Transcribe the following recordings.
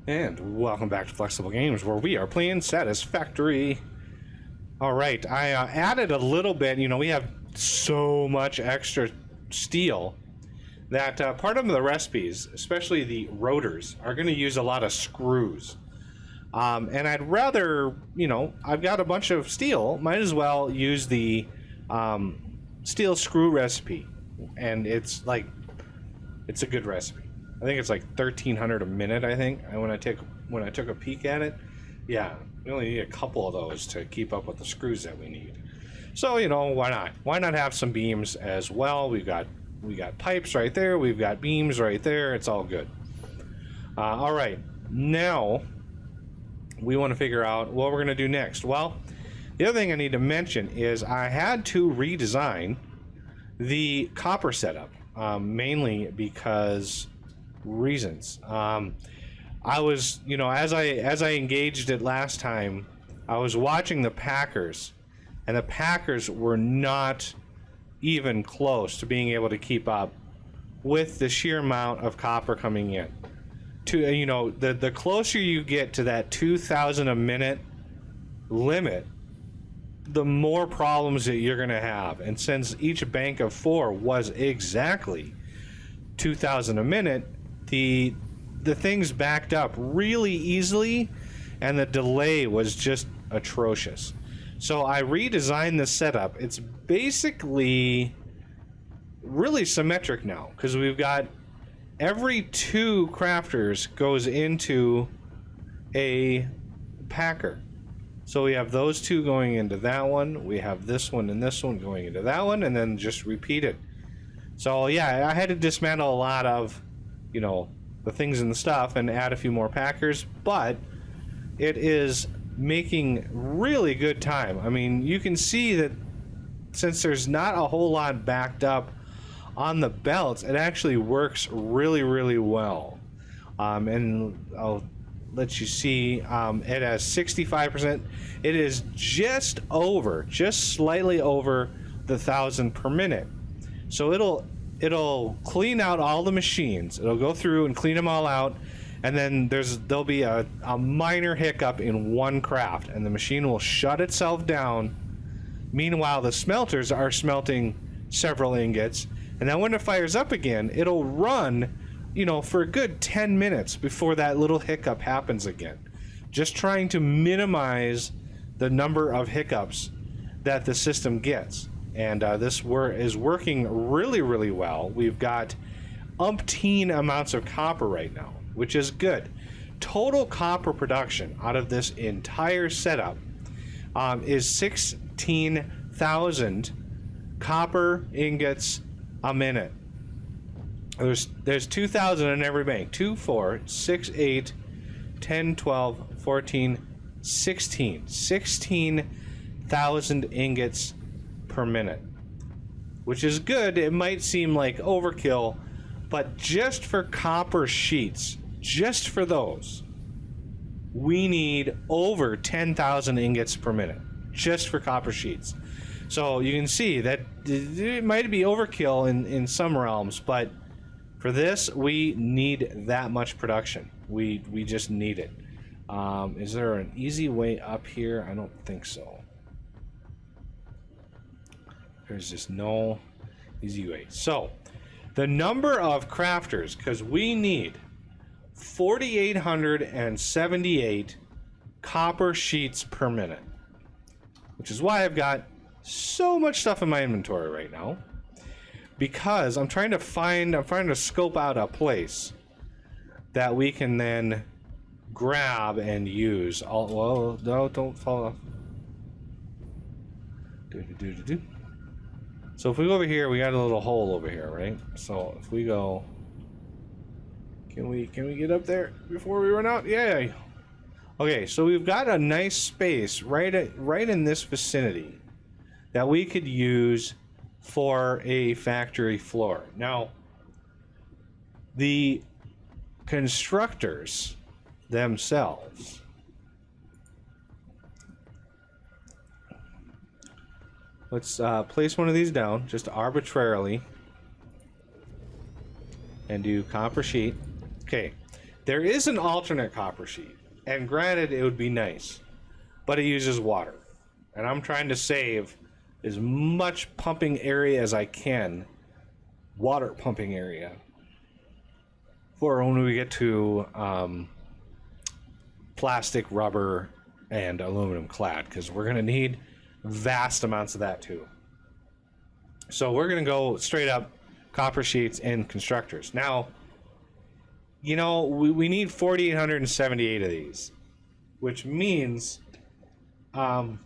And welcome back to Flexible Games, where we are playing Satisfactory. Alright, I added a little bit. You know, we have so much extra steel that part of the recipes, especially the rotors, are going to use a lot of screws. And I'd rather, you know, I've got a bunch of steel, might as well use the steel screw recipe. And it's like, it's a good recipe. I think it's like 1,300 a minute, I think. And when I took a peek at it, yeah, we only need a couple of those to keep up with the screws that we need. So, you know, why not? Why not have some beams as well? We got pipes right there. We've got beams right there. It's all good. All right, now we want to figure out what we're going to do next. Well, the other thing I need to mention is I had to redesign the copper setup, mainly because reasons. I was, you know, as I engaged it last time, I was watching the Packers, and the Packers were not even close to being able to keep up with the sheer amount of copper coming in. To, you know, the closer you get to that 2,000 a minute limit, the more problems that you're going to have. And since each bank of 4 was exactly 2,000 a minute, the things backed up really easily, and the delay was just atrocious. So I redesigned the setup. It's basically really symmetric now, because we've got every 2 crafters goes into a packer. So we have those 2 going into that one, we have this one and this one going into that one, and then just repeat it. So yeah, I had to dismantle a lot of, you know, the things and the stuff and add a few more packers, but it is making really good time. I mean, you can see that since there's not a whole lot backed up on the belts, it actually works really, really well. And I'll let you see, it has 65%. It is just slightly over the 1,000 per minute. So it'll clean out all the machines. It'll go through and clean them all out, and then there'll be a minor hiccup in one craft, and the machine will shut itself down. Meanwhile, the smelters are smelting several ingots, and then when it fires up again, it'll run, you know, for a good 10 minutes before that little hiccup happens again. Just trying to minimize the number of hiccups that the system gets. And this is working really, really well. We've got umpteen amounts of copper right now, which is good. Total copper production out of this entire setup is 16,000 copper ingots a minute. There's 2,000 in every bank. 2, 4, 6, 8, 10, 12, 14, 16. 16,000 ingots per minute, which is good. It might seem like overkill, but just for copper sheets, just for those, we need over 10,000 ingots per minute just for copper sheets. So you can see that it might be overkill in some realms, but for this, we need that much production. We just need it. Is there an easy way up here? I don't think so. There's just no easy way. So the number of crafters, because we need 4,878 copper sheets per minute, which is why I've got so much stuff in my inventory right now, because I'm trying to scope out a place that we can then grab and use. Well, no, don't fall off. So if we go over here, we got a little hole over here, right? So if we go, can we get up there before we run out? Yeah. Okay, so we've got a nice space right in this vicinity that we could use for a factory floor. Now, the constructors themselves, let's place one of these down just arbitrarily and do copper sheet. Okay, There is an alternate copper sheet, and granted, it would be nice, but it uses water. And I'm trying to save as much pumping area as I can, water pumping area, for when we get to plastic, rubber, and aluminum clad, because we're going to need vast amounts of that too. So we're going to go straight up copper sheets and constructors. Now, you know, we need 4,878 of these, which means the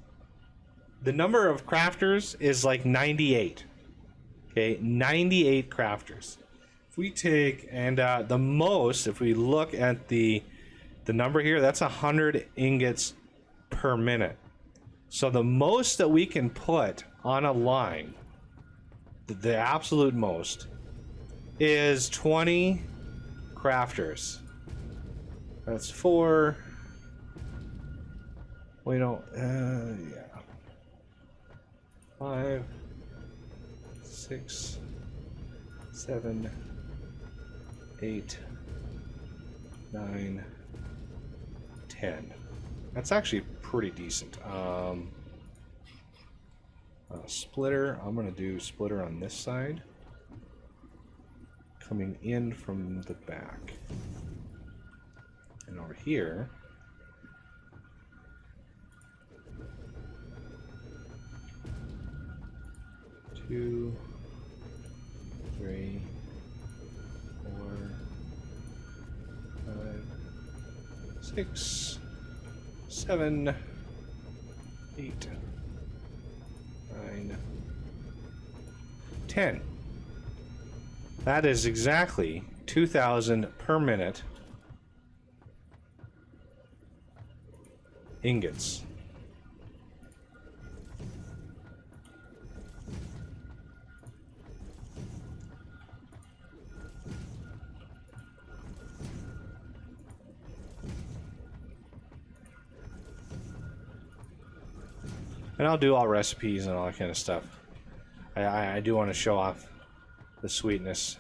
number of crafters is like 98. Okay, 98 crafters. If we take, and the most, if we look at the number here, that's 100 ingots per minute. So the most that we can put on a line, the absolute most, is 20 crafters. That's 4. We don't, yeah. 5, 6, 7, 8, 9, 10. That's actually pretty decent. Splitter, I'm going to do splitter on this side, coming in from the back. And over here, two, 3, 4, 5, 6, 7, 8, 9, 10. That is exactly 2,000 per minute ingots. And I'll do all recipes and all that kind of stuff. I do want to show off the sweetness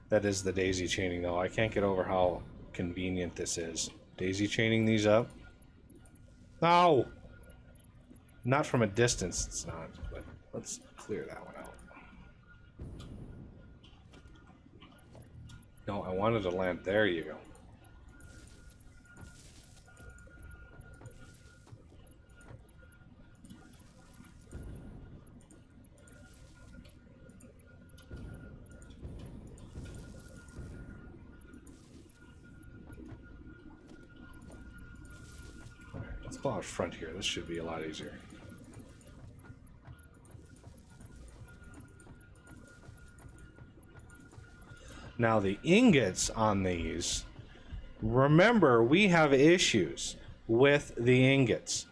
that is the daisy chaining, though. I can't get over how convenient this is. Daisy chaining these up. No! Not from a distance, it's not, but let's clear that one out. No, I wanted to land. There you go. Let's go out front here. This should be a lot easier. Now the ingots on these, remember we have issues with the ingots.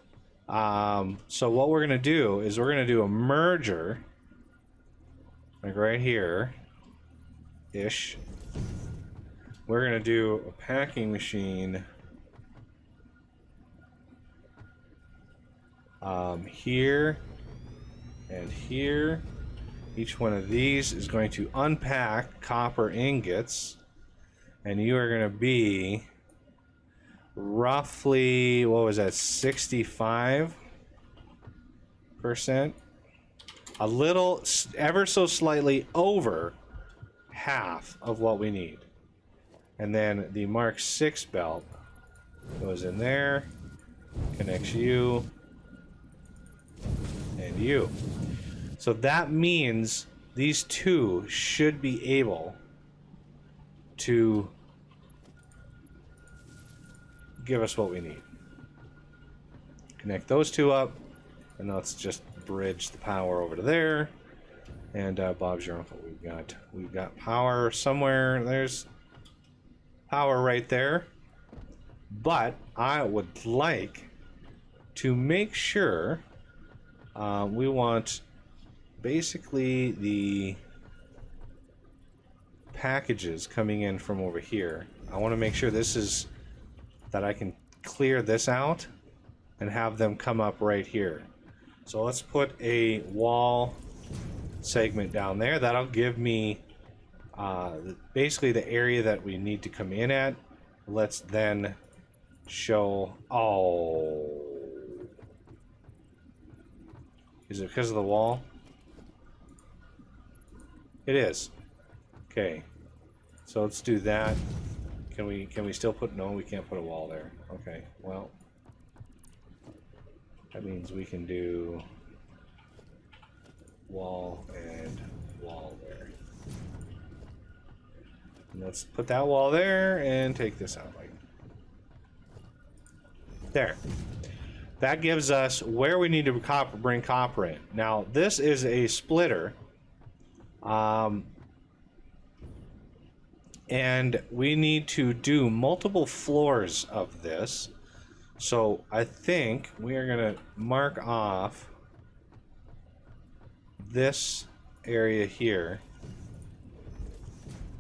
So what we're going to do is we're going to do a merger, like right here, ish. We're going to do a packing machine here and here. Each one of these is going to unpack copper ingots, and you are going to be roughly, what was that, 65%? A little, ever so slightly over half of what we need. And then the Mark 6 belt goes in there, connects you, and you. So that means these two should be able to give us what we need. Connect those two up, and let's just bridge the power over to there. And Bob's your uncle. We've got power somewhere. There's power right there. But I would like to make sure we want basically the packages coming in from over here. I want to make sure this is that I can clear this out and have them come up right here. So let's put a wall segment down there. That'll give me basically the area that we need to come in at. let's then show... Oh. Is it because of the wall? It is. Okay. So let's do that. Can we still put... No, we can't put a wall there. Okay, well... That means we can do... wall and wall there. And let's put that wall there and take this out like there. That gives us where we need to bring copper in. Now this is a splitter, and we need to do multiple floors of this. So I think we are gonna mark off this area here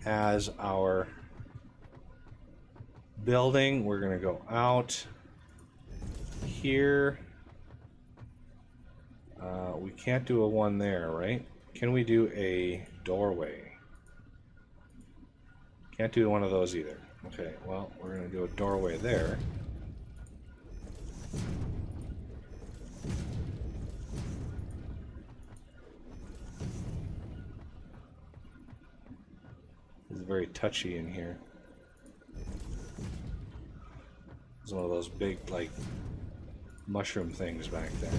as our building. We're gonna go out here. We can't do a one there, right? Can we do a doorway? Can't do one of those either. Okay, well, we're gonna do a doorway there. It's very touchy in here. It's one of those big, like, mushroom things back there.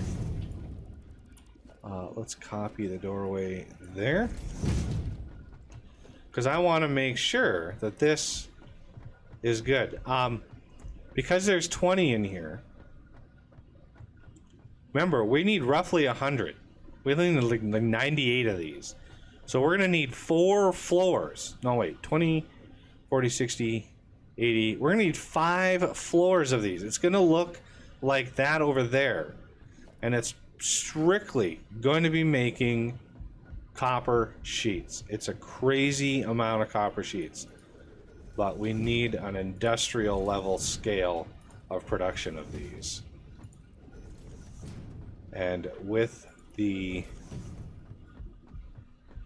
Let's copy the doorway there. Because I want to make sure that this is good. Because there's 20 in here. Remember, we need roughly 100. We need like 98 of these. So we're going to need 4 floors. No, wait. 20, 40, 60, 80. We're going to need 5 floors of these. It's going to look like that over there. And it's strictly going to be making copper sheets. It's a crazy amount of copper sheets. But we need an industrial level scale of production of these. And with the...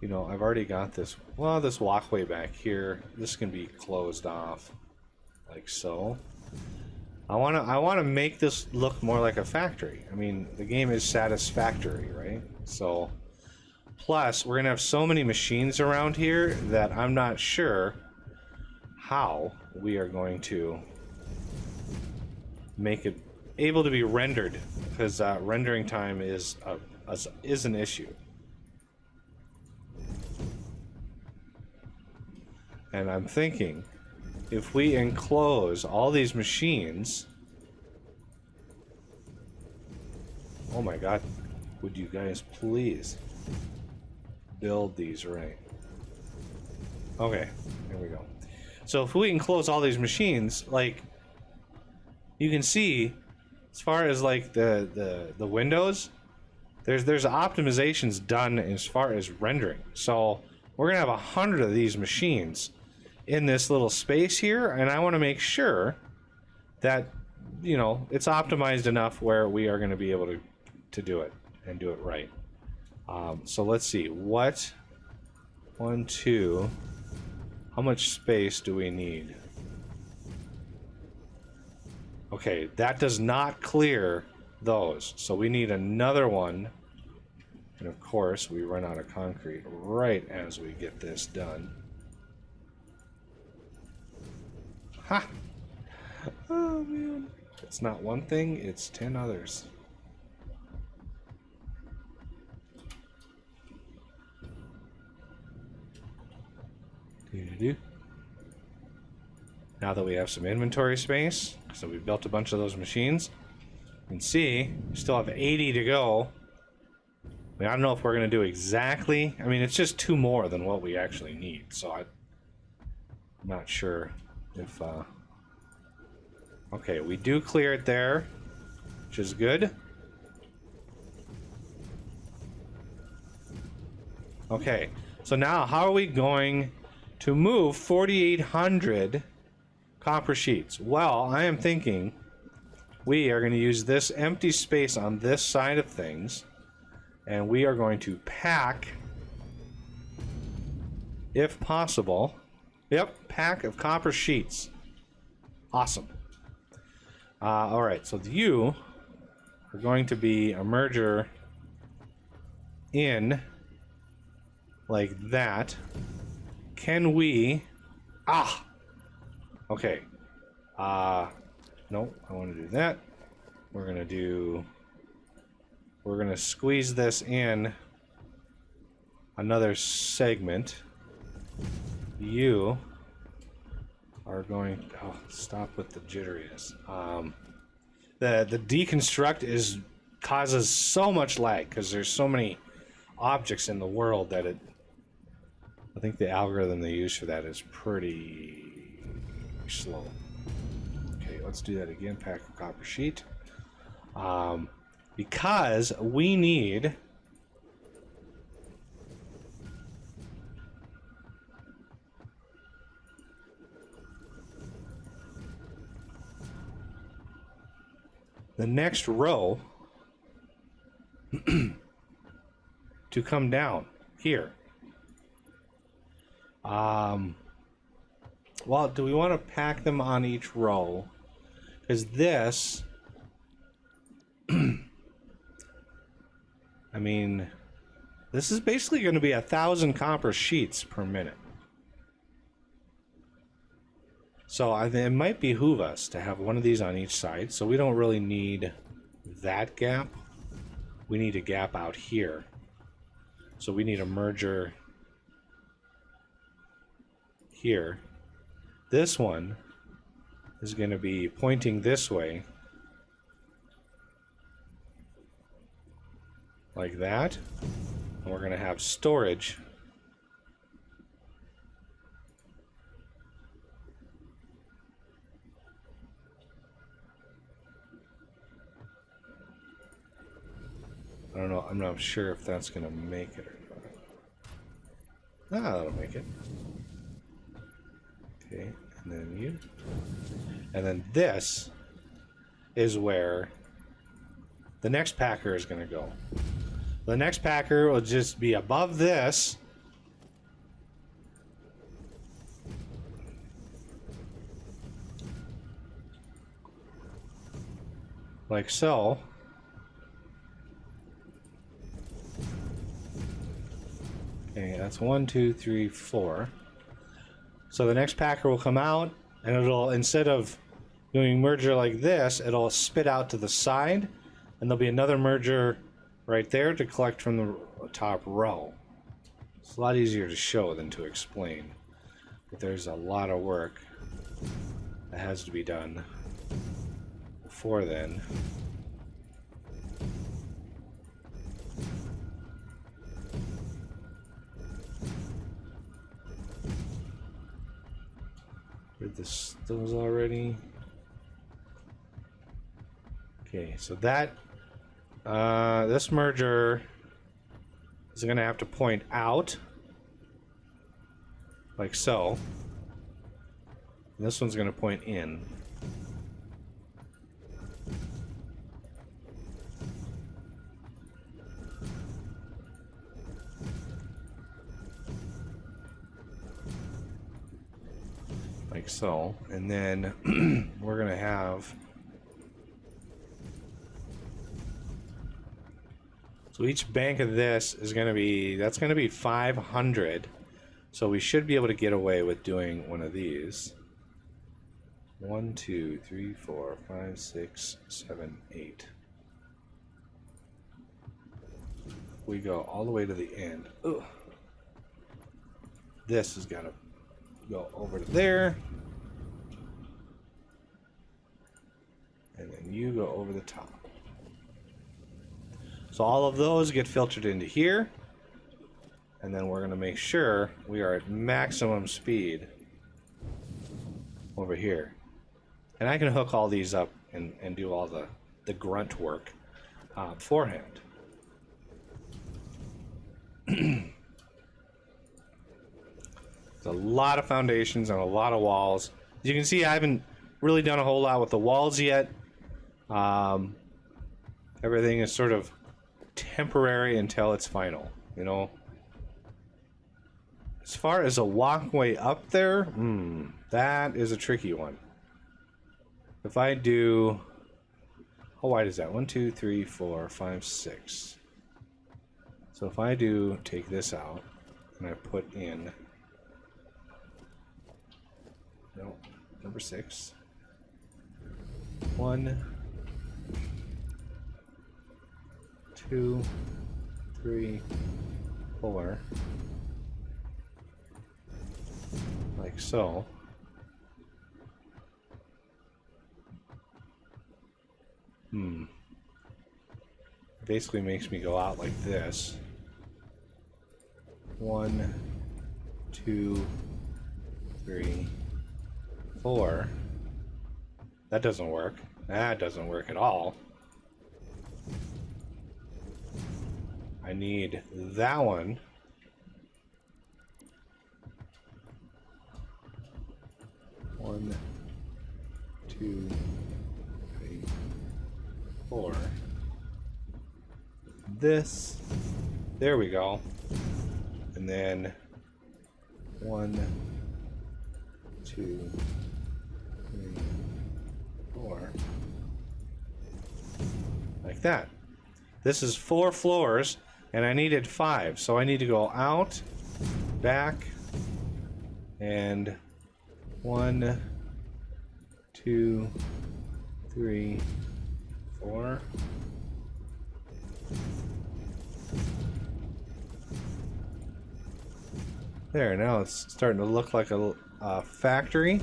You know, I've already got this, well, this walkway back here. This can be closed off like so. I want to make this look more like a factory. I mean, the game is Satisfactory, right? So, plus, we're going to have so many machines around here that I'm not sure how we are going to make it able to be rendered, because rendering time is an issue. And I'm thinking, if we enclose all these machines... Oh my god, would you guys please build these right? Okay, here we go. So if we enclose all these machines, like, you can see, as far as like the windows, there's optimizations done as far as rendering. So we're gonna have 100 of these machines in this little space here, and I want to make sure that, you know, it's optimized enough where we are going to be able to do it and do it right. So let's see, what 1, 2, how much space do we need? Okay, that does not clear those, so we need another one. And of course we run out of concrete right as we get this done. Ha! Oh man. It's not one thing, it's 10 others. Doo-doo-doo. Now that we have some inventory space, so we built a bunch of those machines, you can see we still have 80 to go. I mean, I don't know if we're going to do exactly... I mean, it's just 2 more than what we actually need, so I'm not sure if... Okay, we do clear it there, which is good. Okay, so now how are we going to move 4,800 copper sheets? Well, I am thinking we are going to use this empty space on this side of things, and we are going to pack, if possible, pack of copper sheets Awesome. All right, so you are going to be a merger in like that. Can we... Ah! Okay. No, I want to do that. We're going to squeeze this in another segment. You are going... Oh, stop with the jitteriness. The deconstruct causes so much lag because there's so many objects in the world that I think the algorithm they use for that is pretty slow. Okay, let's do that again. Pack of copper sheet. Because we need... the next row to come down here. Well, do we want to pack them on each row? Because this... I mean, this is basically going to be 1,000 copper sheets per minute. So it might behoove us to have one of these on each side, so we don't really need that gap. We need a gap out here. So we need a merger here. This one is going to be pointing this way, like that. And we're going to have storage I don't know, I'm not sure if that's going to make it or not. Ah, that'll make it. Okay, and then you. And then this is where the next packer is going to go. The next packer will just be above this. Like so. Okay, that's 1, 2, 3, 4. So the next packer will come out, and it'll, instead of doing merger like this, it'll spit out to the side, and there'll be another merger right there to collect from the top row. It's a lot easier to show than to explain, but there's a lot of work that has to be done before then. Did those already? Okay, so that this merger is going to have to point out like so. And this one's going to point in. Like so, and then we're gonna have, so each bank of this is gonna be, that's gonna be 500, so we should be able to get away with doing one of these. 1, 2, 3, 4, 5, 6, 7, 8. We go all the way to the end. Ugh. This has got to go over to there, and then you go over the top. So all of those get filtered into here, and then we're going to make sure we are at maximum speed over here. And I can hook all these up and do all the grunt work beforehand. A lot of foundations and a lot of walls. As you can see, I haven't really done a whole lot with the walls yet. Everything is sort of temporary until it's final, you know. As far as a walkway up there, that is a tricky one. if I do, how wide is that? 1, 2, 3, 4, 5, 6. So if I do take this out and I put in, no, number 6. 1, 2, 3, 4, like so. Basically makes me go out like this. 1, 2, 3, 4. That doesn't work. That doesn't work at all. I need that one. One, 2, 3, 4. This. There we go. And then 1, 2, 3, 4. Like that. This is 4 floors, and I needed 5. So I need to go out, back, and 1, 2, 3, 4. There, now it's starting to look like a factory.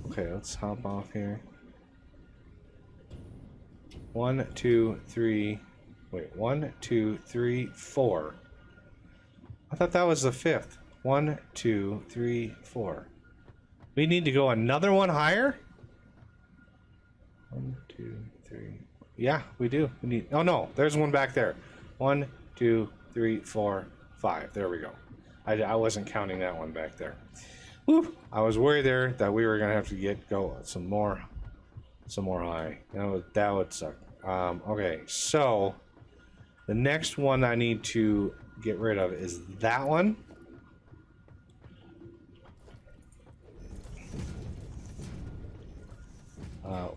Okay, let's hop off here. 1, 2, 3. Wait, 1, 2, 3, 4. I thought that was the 5th. 1, 2, 3, 4. We need to go another one higher? 1, 2, 3. Yeah, we do. We need. Oh no, there's one back there. 1, 2, 3, 4, 5. There we go. I wasn't counting that one back there. Woo! I was worried there that we were gonna have to go some more high. That would suck. Okay, so the next one I need to get rid of is that one.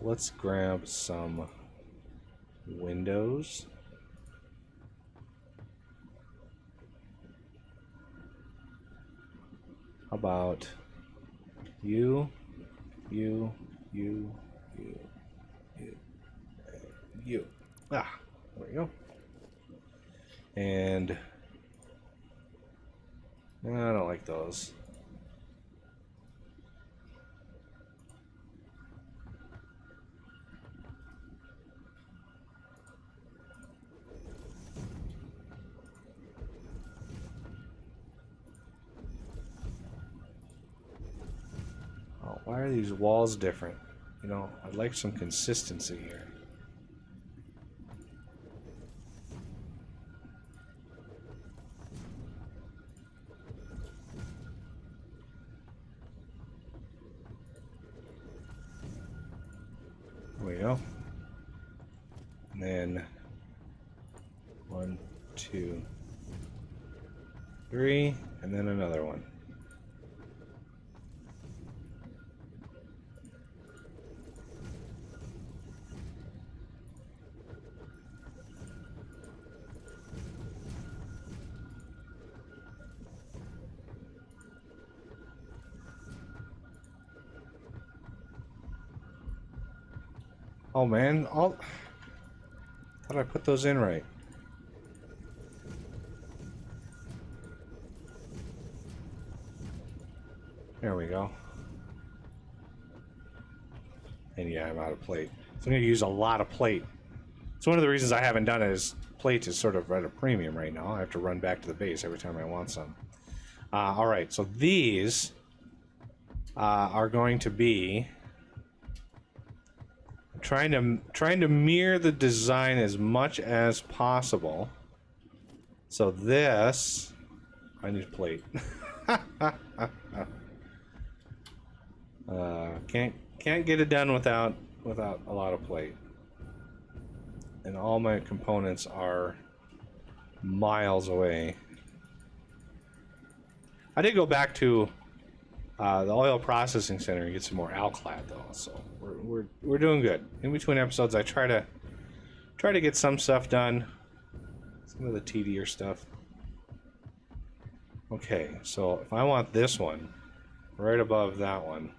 Let's grab some windows. How about you? Ah, there we go. And I don't like those. Oh, why are these walls different? You know, I'd like some consistency here. There we go. And then 1, 2, 3, and then another one. Oh man, thought I put those in right. There we go. And yeah, I'm out of plate. So I'm going to use a lot of plate. It's one of the reasons I haven't done it is plate is sort of at a premium right now. I have to run back to the base every time I want some. Alright, so these are going to be trying to mirror the design as much as possible. So this, I need plate. Can't get it done without a lot of plate. And all my components are miles away. I did go back to The oil processing center gets some more alclad though, so we're doing good. In between episodes, I try to get some stuff done, some of the tedier stuff. Okay, so if I want this one right above that one,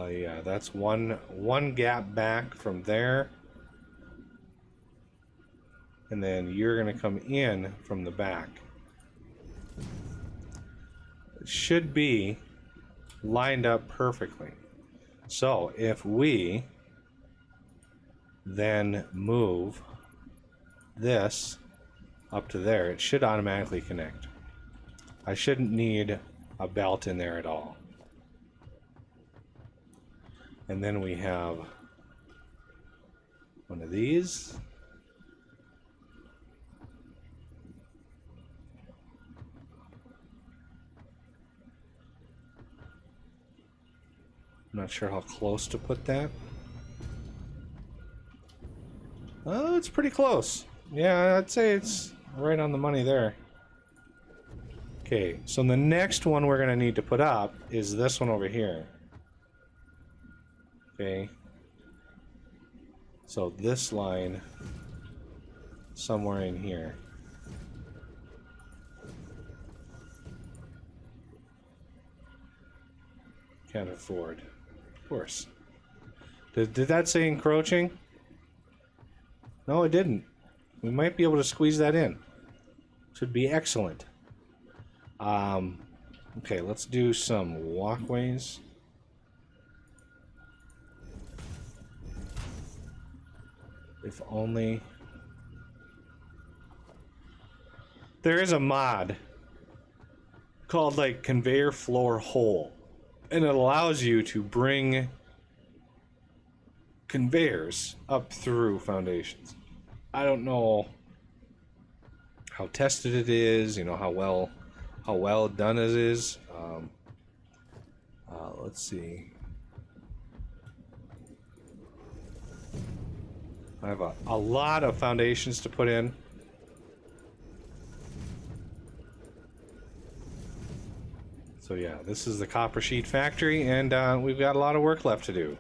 yeah, that's one gap back from there, and then you're gonna come in from the back. It should be lined up perfectly. So if we then move this up to there, it should automatically connect. I shouldn't need a belt in there at all. And then we have one of these. I'm not sure how close to put that. Oh, it's pretty close. Yeah, I'd say it's right on the money there. Okay, so the next one we're going to need to put up is this one over here. Okay. So this line somewhere in here. Can't afford. Of course. Did that say encroaching? No, it didn't. We might be able to squeeze that in. Should be excellent. Okay, let's do some walkways. If only... There is a mod called like conveyor floor hole, and it allows you to bring conveyors up through foundations. I don't know how tested it is, you know, how well done it is. Let's see. I have a lot of foundations to put in. So yeah, this is the copper sheet factory, and we've got a lot of work left to do.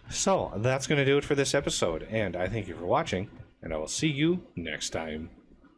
So that's going to do it for this episode, and I thank you for watching, and I will see you next time.